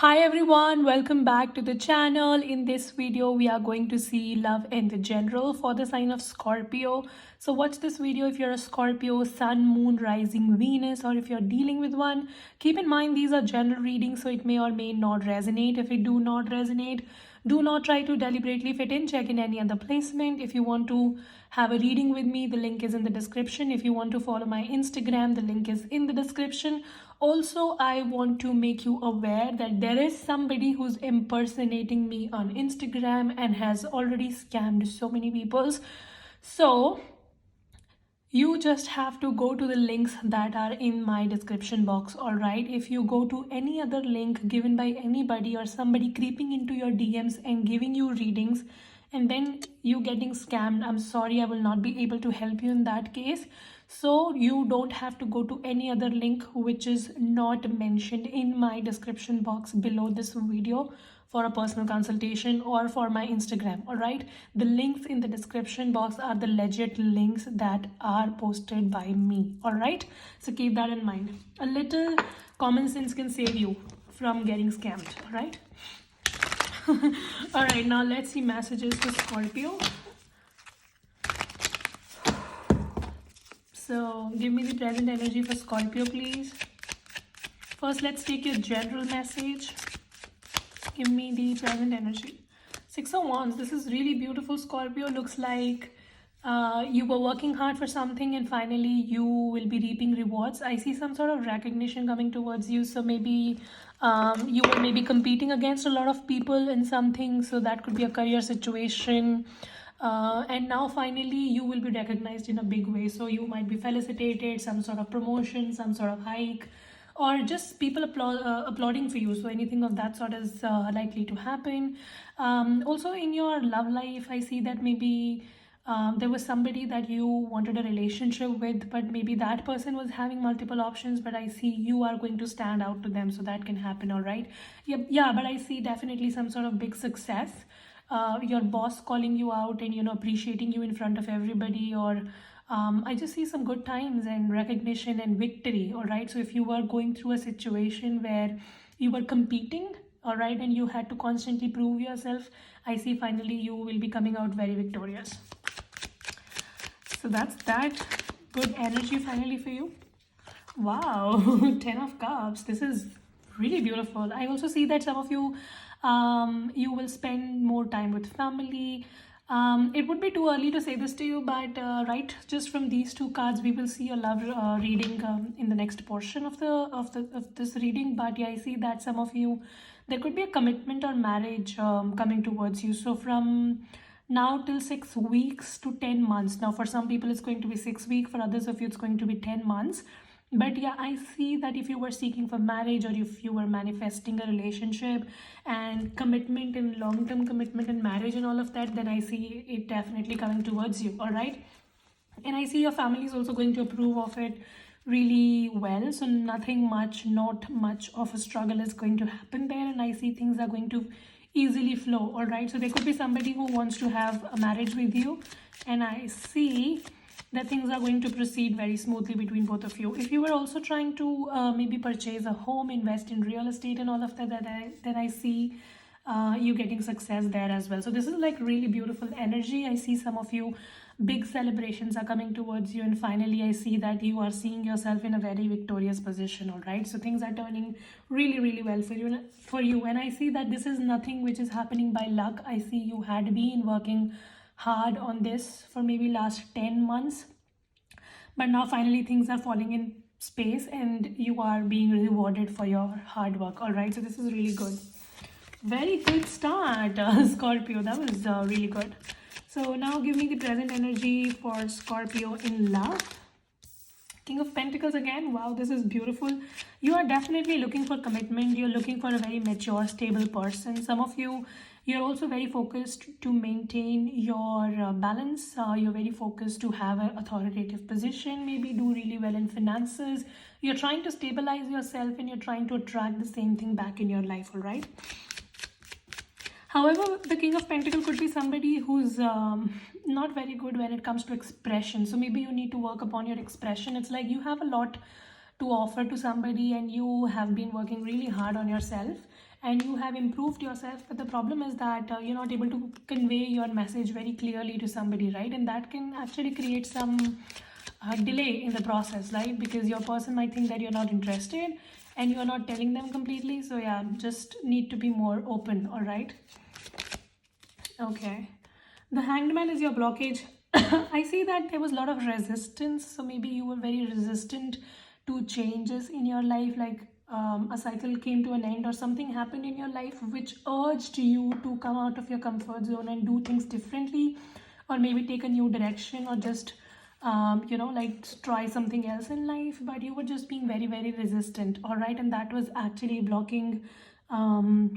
Hi everyone, welcome back to the channel. In this video, we are going to see love in the general for the sign of Scorpio. So watch this video if you're a Scorpio, Sun, Moon, Rising, Venus, or if you're dealing with one. Keep in mind these are general readings, so it may or may not resonate. If it do not resonate, do not try to deliberately fit in. Check in any other placement. If you want to have a reading with me, the link is in the description. If you want to follow my Instagram, the link is in the description. Also, I want to make you aware that there is somebody who's impersonating me on Instagram and has already scammed so many people. So you just have to go to the links that are in my description box. All right, if you go to any other link given by anybody or somebody creeping into your DMs and giving you readings and then you getting scammed, I'm sorry, I will not be able to help you in that case. So you don't have to go to any other link which is not mentioned in my description box below this video for a personal consultation or for my Instagram. All right, the links in the description box are the legit links that are posted by me. All right, so keep that in mind. A little common sense can save you from getting scammed. All right. All right, now let's see messages for Scorpio. So give me the present energy for Scorpio, please. First, let's take your general message. Give me the present energy. 6 of Wands. This is really beautiful, Scorpio. Looks like you were working hard for something and finally you will be reaping rewards. I see some sort of recognition coming towards you. So maybe you were maybe competing against a lot of people in something. So that could be a career situation. And now finally you will be recognized in a big way. So you might be felicitated, some sort of promotion, some sort of hike, or just people applauding for you. So anything of that sort is likely to happen. Also in your love life, I see that maybe there was somebody that you wanted a relationship with, but maybe that person was having multiple options, but I see you are going to stand out to them. So that can happen. All right. Yeah, but I see definitely some sort of big success. Your boss calling you out and appreciating you in front of everybody, or I just see some good times and recognition and victory. All right, so if you were going through a situation where you were competing, all right, and you had to constantly prove yourself, I see finally you will be coming out very victorious. So that's that. Good energy finally for you. Wow. 10 of Cups. This is really beautiful. I also see that some of you you will spend more time with family. It would be too early to say this to you, but right, just from these two cards we will see a love reading in the next portion of this reading. But yeah, I see that some of you, there could be a commitment or marriage coming towards you. So from now till 6 weeks to 10 months. Now for some people it's going to be 6 weeks, for others of you it's going to be 10 months. But yeah, I see that if you were seeking for marriage or if you were manifesting a relationship and commitment and long-term commitment and marriage and all of that, then I see it definitely coming towards you. All right, and I see your family is also going to approve of it really well. So nothing much, not much of a struggle is going to happen there, and I see things are going to easily flow. All right, so there could be somebody who wants to have a marriage with you, and I see that things are going to proceed very smoothly between both of you. If you were also trying to maybe purchase a home, invest in real estate and all of that, then I see you getting success there as well. So this is like really beautiful energy. I see some of you, big celebrations are coming towards you, and finally I see that you are seeing yourself in a very victorious position. All right, so things are turning really well for you. And I see that this is nothing which is happening by luck. I see you had been working hard on this for maybe last 10 months, but now finally things are falling in space and you are being rewarded for your hard work. All right, so this is really good. Very good start, Scorpio. That was really good. So now give me the present energy for Scorpio in love. King of Pentacles again. Wow, this is beautiful. You are definitely looking for commitment. You're looking for a very mature, stable person. Some of you, you're also very focused to maintain your balance. You're very focused to have an authoritative position, maybe do really well in finances. You're trying to stabilize yourself and you're trying to attract the same thing back in your life, all right? However, the King of Pentacles could be somebody who's not very good when it comes to expression. So maybe you need to work upon your expression. It's like you have a lot to offer to somebody, and you have been working really hard on yourself and you have improved yourself, but the problem is that you're not able to convey your message very clearly to somebody, right? And that can actually create some delay in the process, right? Because your person might think that you're not interested and you're not telling them completely. So yeah, just need to be more open. All right. Okay, the Hanged Man is your blockage. I see that there was a lot of resistance, so maybe you were very resistant to changes in your life, like a cycle came to an end or something happened in your life which urged you to come out of your comfort zone and do things differently, or maybe take a new direction, or just like try something else in life, but you were just being very, very resistant. All right, and that was actually blocking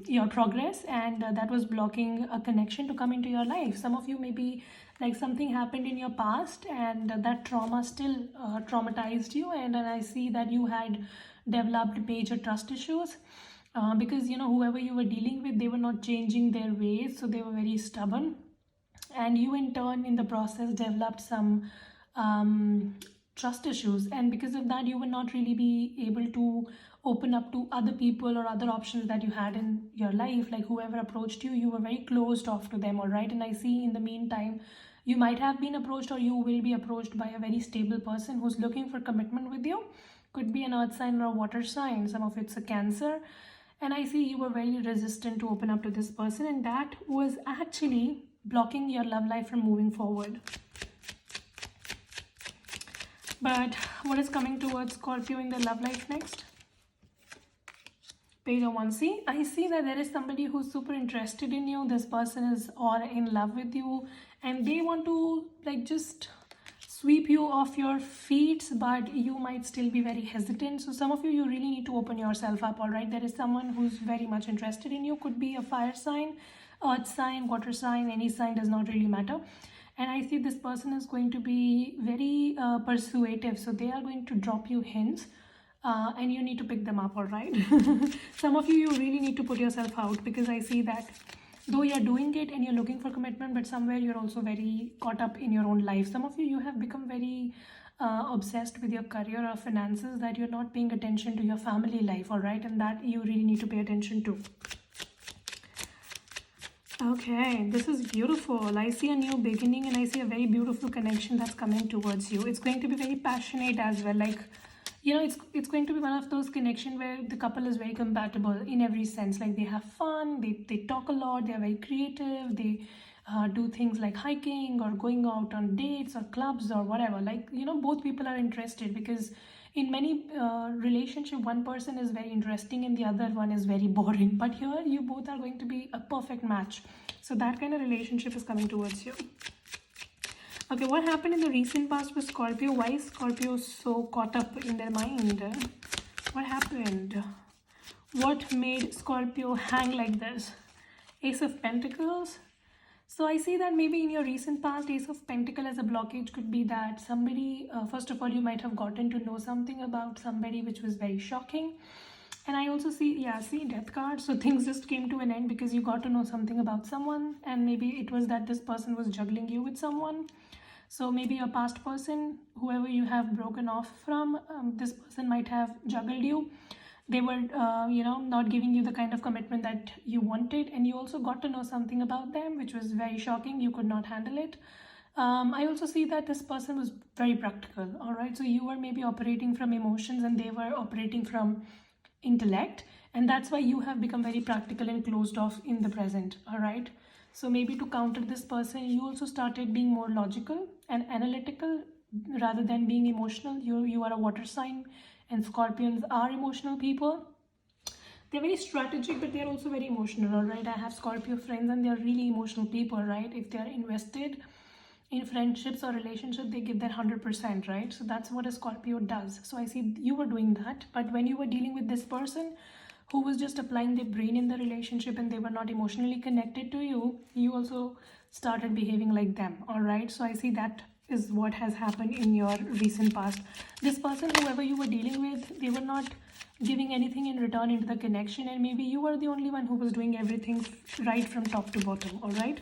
your progress, and that was blocking a connection to come into your life. Some of you, maybe like something happened in your past and that trauma still traumatized you, and I see that you had developed major trust issues because whoever you were dealing with, they were not changing their ways, so they were very stubborn, and you in turn in the process developed some trust issues, and because of that you will not really be able to open up to other people or other options that you had in your life. Like whoever approached you, you were very closed off to them. All right, and I see in the meantime you might have been approached, or you will be approached by a very stable person who's looking for commitment with you. Could be an earth sign or a water sign, some of it's a Cancer, and I see you were very resistant to open up to this person, and that was actually blocking your love life from moving forward. But what is coming towards Scorpio in the love life next? Page of Wands. I see that there is somebody who's super interested in you. This person is all in love with you, and they want to like just sweep you off your feet, but you might still be very hesitant. So some of you, you really need to open yourself up. All right, there is someone who's very much interested in you. Could be a fire sign, earth sign, water sign, any sign, does not really matter. And I see this person is going to be very persuasive, so they are going to drop you hints and you need to pick them up. All right. Some of you, you really need to put yourself out, because I see that though you're doing it and you're looking for commitment, but somewhere you're also very caught up in your own life. Some of you, you have become very obsessed with your career or finances, that you're not paying attention to your family life. All right, and that you really need to pay attention to. Okay, this is beautiful. I see a new beginning, and I see a very beautiful connection that's coming towards you. It's going to be very passionate as well. Like, it's going to be one of those connections where the couple is very compatible in every sense. Like they have fun, they talk a lot, they're very creative, they do things like hiking or going out on dates or clubs or whatever. Like, both people are interested, because in many relationship, one person is very interesting and the other one is very boring. But here, you both are going to be a perfect match. So that kind of relationship is coming towards you. Okay, what happened in the recent past with Scorpio? Why is Scorpio so caught up in their mind? What happened? What made Scorpio hang like this? Ace of Pentacles. So I see that maybe in your recent past, Ace of Pentacle as a blockage could be that somebody, first of all, you might have gotten to know something about somebody which was very shocking. And I also see, Death card. So things just came to an end because you got to know something about someone. And maybe it was that this person was juggling you with someone. So maybe your past person, whoever you have broken off from, this person might have juggled you. They were, not giving you the kind of commitment that you wanted. And you also got to know something about them, which was very shocking. You could not handle it. I also see that this person was very practical. All right. So you were maybe operating from emotions and they were operating from intellect. And that's why you have become very practical and closed off in the present. All right. So maybe to counter this person, you also started being more logical and analytical rather than being emotional. You are a water sign, and Scorpions are emotional people. They're very strategic, but they're also very emotional. All right, I have Scorpio friends, and they're really emotional people. Right, if they're invested in friendships or relationship, they give their 100%. Right, so that's what a Scorpio does. So I see you were doing that, but when you were dealing with this person who was just applying their brain in the relationship and they were not emotionally connected to you, you also started behaving like them. All right, so I see that is what has happened in your recent past. This person, whoever you were dealing with, they were not giving anything in return into the connection, and maybe you were the only one who was doing everything right from top to bottom. All right,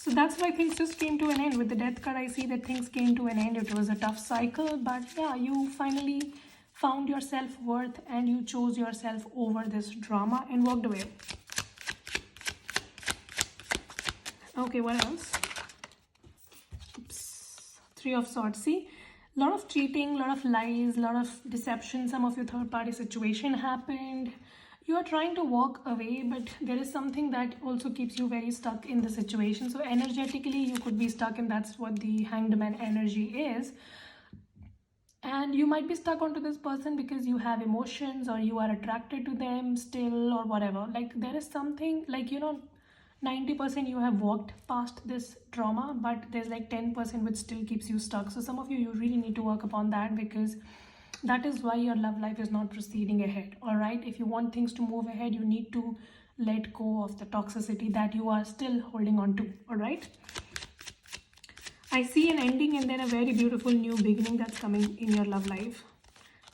So that's why things just came to an end. With the death card, I see that things came to an end. It was a tough cycle, but yeah, you finally found your self-worth and you chose yourself over this drama and walked away. Okay, what else? Oops. Three of Swords. See, a lot of cheating, a lot of lies, a lot of deception. Some of your third-party situation happened. You are trying to walk away, but there is something that also keeps you very stuck in the situation. So energetically, you could be stuck, and that's what the Hanged Man energy is. And you might be stuck onto this person because you have emotions or you are attracted to them still or whatever. Like there is something like, 90% you have walked past this trauma, but there's like 10% which still keeps you stuck. So some of you really need to work upon that, because that is why your love life is not proceeding ahead. All right, if you want things to move ahead, you need to let go of the toxicity that you are still holding on to. All right, I see an ending and then a very beautiful new beginning that's coming in your love life.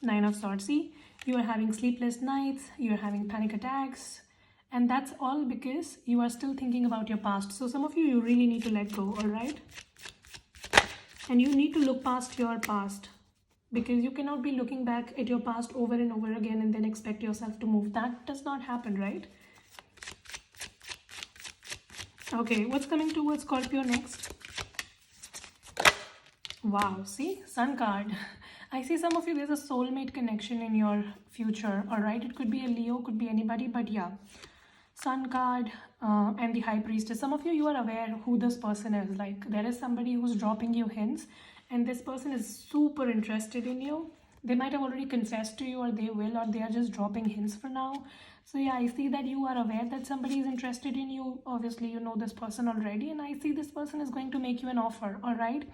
Nine of Swords. See, you are having sleepless nights, you are having panic attacks, and that's all because you are still thinking about your past. So some of you really need to let go. All right, and you need to look past your past, because you cannot be looking back at your past over and over again and then expect yourself to move. That does not happen, right? Okay, what's coming towards Scorpio next? Wow, see, Sun card. I see some of you, there's a soulmate connection in your future. All right, it could be a Leo, could be anybody, but yeah, Sun card and the High Priestess. Some of you are aware who this person is. Like there is somebody who's dropping you hints, and this person is super interested in you. They might have already confessed to you, or they will, or they are just dropping hints for now. So yeah, I see that you are aware that somebody is interested in you. Obviously, you know this person already, and I see this person is going to make you an offer. All right,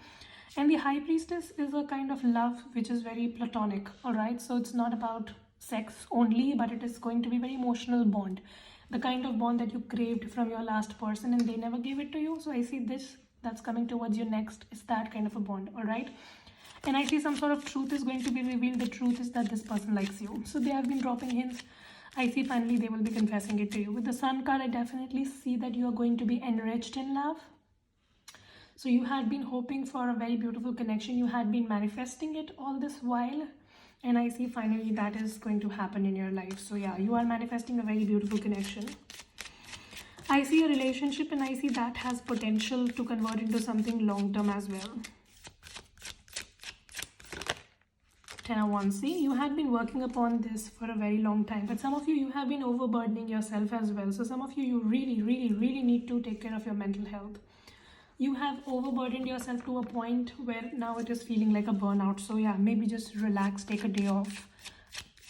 and the High Priestess is a kind of love which is very platonic. All right, so it's not about sex only, but it is going to be very emotional bond, the kind of bond that you craved from your last person and they never gave it to you. So I see this that's coming towards you next is that kind of a bond. All right, and I see some sort of truth is going to be revealed. The truth is that this person likes you. So they have been dropping hints. I see finally they will be confessing it to you. With the Sun card, I definitely see that you are going to be enriched in love. So you had been hoping for a very beautiful connection. You had been manifesting it all this while. And I see finally that is going to happen in your life. So yeah, you are manifesting a very beautiful connection. I see a relationship, and I see that has potential to convert into something long-term as well. 10 of Wands. See, you had been working upon this for a very long time, but some of you have been overburdening yourself as well. So some of you really need to take care of your mental health. You have overburdened yourself to a point where now it is feeling like a burnout. So yeah, maybe just relax, take a day off,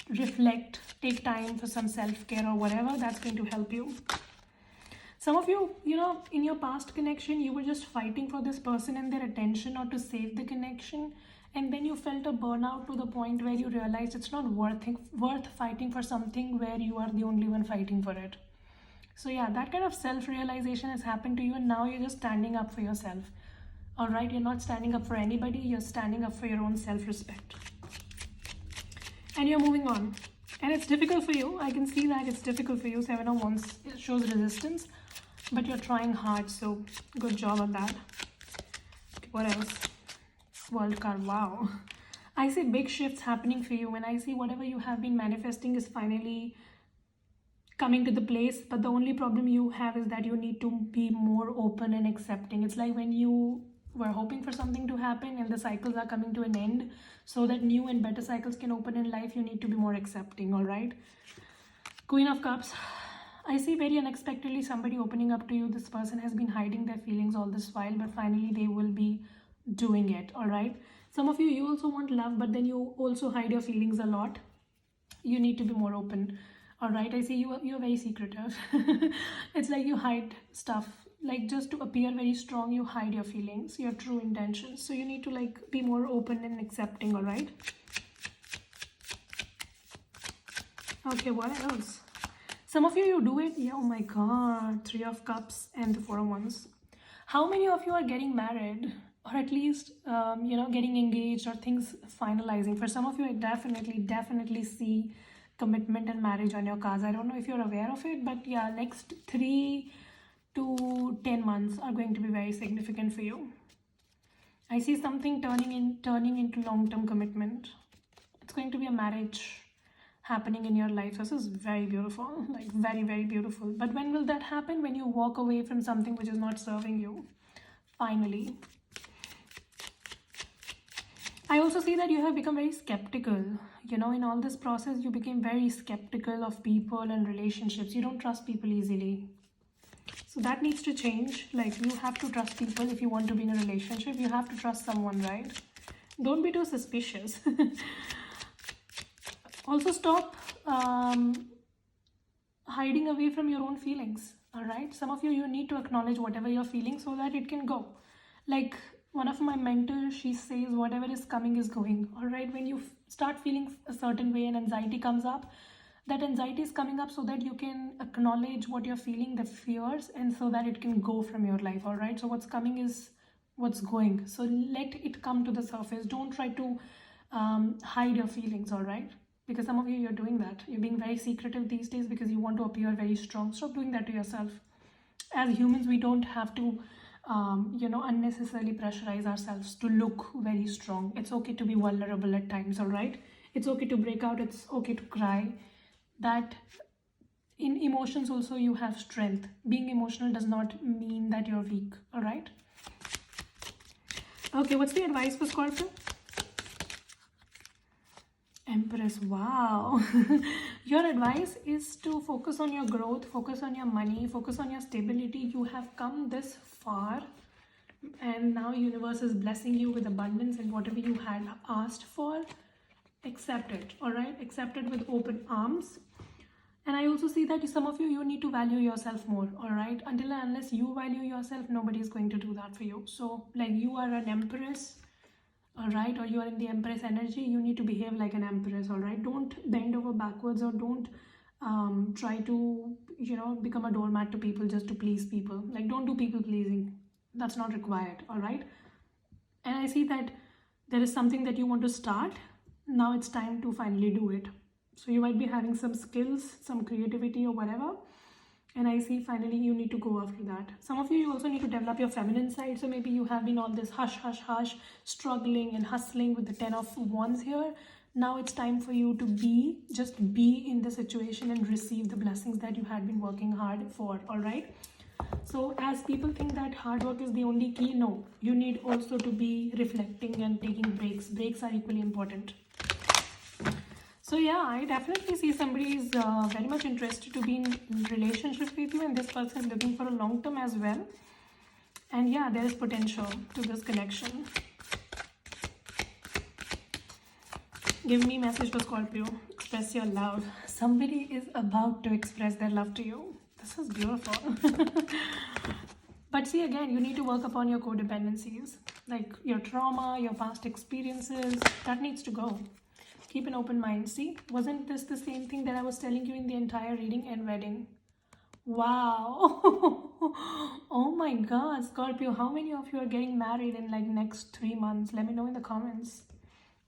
reflect, take time for some self-care or whatever. That's going to help you. Some of you, in your past connection, you were just fighting for this person and their attention or to save the connection. And then you felt a burnout to the point where you realized it's not worth fighting for something where you are the only one fighting for it. So yeah, that kind of self-realization has happened to you, and now you're just standing up for yourself. All right, you're not standing up for anybody, you're standing up for your own self-respect. And you're moving on. And it's difficult for you. I can see that it's difficult for you. 7 of Wands shows resistance, but you're trying hard, so good job on that. What else? World card. Wow. I see big shifts happening for you, and I see whatever you have been manifesting is finally coming to the place. But the only problem you have is that you need to be more open and accepting. It's like when you were hoping for something to happen and the cycles are coming to an end, so that new and better cycles can open in life, you need to be more accepting. All right, Queen of Cups. I see very unexpectedly somebody opening up to you. This person has been hiding their feelings all this while, but finally they will be doing it. All right, some of you also want love, but then you also hide your feelings a lot. You need to be more open. All right, I see you're very secretive. It's like you hide stuff, like just to appear very strong, you hide your feelings, your true intentions. So you need to be more open and accepting. All right, okay, what else? Some of you do it. Yeah, oh my god, 3 of Cups and the 4 of Wands. How many of you are getting married, or at least getting engaged, or things finalizing? For some of you, I definitely see commitment and marriage on your cards. I don't know if you're aware of it, but yeah, next 3 to 10 months are going to be very significant for you. I see something turning into long-term commitment. It's going to be a marriage happening in your life. This is very beautiful, like very, very beautiful. But when will that happen? When you walk away from something which is not serving you. Finally. I also see that you have become very skeptical. You know, in all this process, you became very skeptical of people and relationships. You don't trust people easily. So that needs to change. Like, you have to trust people if you want to be in a relationship. You have to trust someone, right? Don't be too suspicious. Also, stop hiding away from your own feelings. All right? Some of you need to acknowledge whatever you're feeling so that it can go. Like, one of my mentors, she says, whatever is coming is going. All right? When you start feeling a certain way and anxiety comes up, that anxiety is coming up so that you can acknowledge what you're feeling, the fears, and so that it can go from your life. All right? So what's coming is what's going. So let it come to the surface. Don't try to hide your feelings. All right? Because some of you, you're doing that. You're being very secretive these days because you want to appear very strong. Stop doing that to yourself. As humans, we don't have to unnecessarily pressurize ourselves to look very strong. It's okay to be vulnerable at times. All right? It's okay to break out. It's okay to cry. That in emotions also you have strength. Being emotional does not mean that you're weak. All right? Okay, what's the advice for Scorpio? Empress, wow. Your advice is to focus on your growth, focus on your money, focus on your stability. You have come this far and now universe is blessing you with abundance, and whatever you had asked for, accept it. All right? Accept it with open arms. And I also see that some of you need to value yourself more. All right? Until and unless you value yourself, nobody is going to do that for you. So like, you are an empress, all right, or you are in the empress energy, you need to behave like an empress. All right? Don't bend over backwards, or don't try to become a doormat to people just to please people. Like, don't do people pleasing. That's not required. All right? And I see that there is something that you want to start. Now it's time to finally do it. So you might be having some skills, some creativity or whatever, and I see finally you need to go after that. Some of you also need to develop your feminine side. So maybe you have been all this hush, struggling and hustling with the 10 of Wands here. Now it's time for you to just be in the situation and receive the blessings that you had been working hard for. All right? So as people think that hard work is the only key, no. You need also to be reflecting and taking breaks. Breaks are equally important. So yeah, I definitely see somebody is very much interested to be in relationship with you, and this person is looking for a long term as well. And yeah, there is potential to this connection. Give me message for Scorpio. Express your love. Somebody is about to express their love to you. This is beautiful. But see, again, you need to work upon your codependencies, like your trauma, your past experiences. That needs to go. Keep an open mind. See, wasn't this the same thing that I was telling you in the entire reading and wedding? Wow. Oh my God, Scorpio, how many of you are getting married in like next 3 months? Let me know in the comments.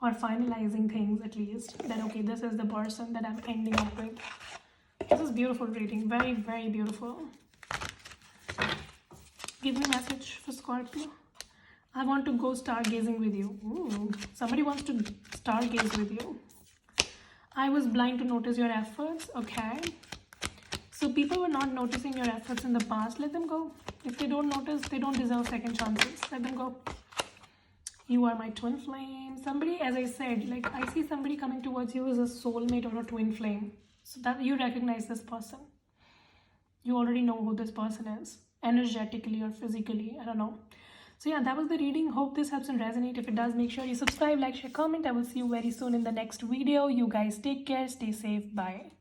Or finalizing things at least. That, okay, this is the person that I'm ending up with. This is beautiful reading. Very, very beautiful. Give me a message for Scorpio. I want to go stargazing with you. Ooh, somebody wants to stargaze with you. I was blind to notice your efforts. Okay. So people were not noticing your efforts in the past. Let them go. If they don't notice, they don't deserve second chances. Let them go. You are my twin flame. Somebody, as I said, like, I see somebody coming towards you as a soulmate or a twin flame. So that you recognize this person. You already know who this person is. Energetically or physically. I don't know. So yeah, that was the reading. Hope this helps and resonate. If it does, make sure you subscribe, like, share, comment. I will see you very soon in the next video. You guys take care. Stay safe. Bye.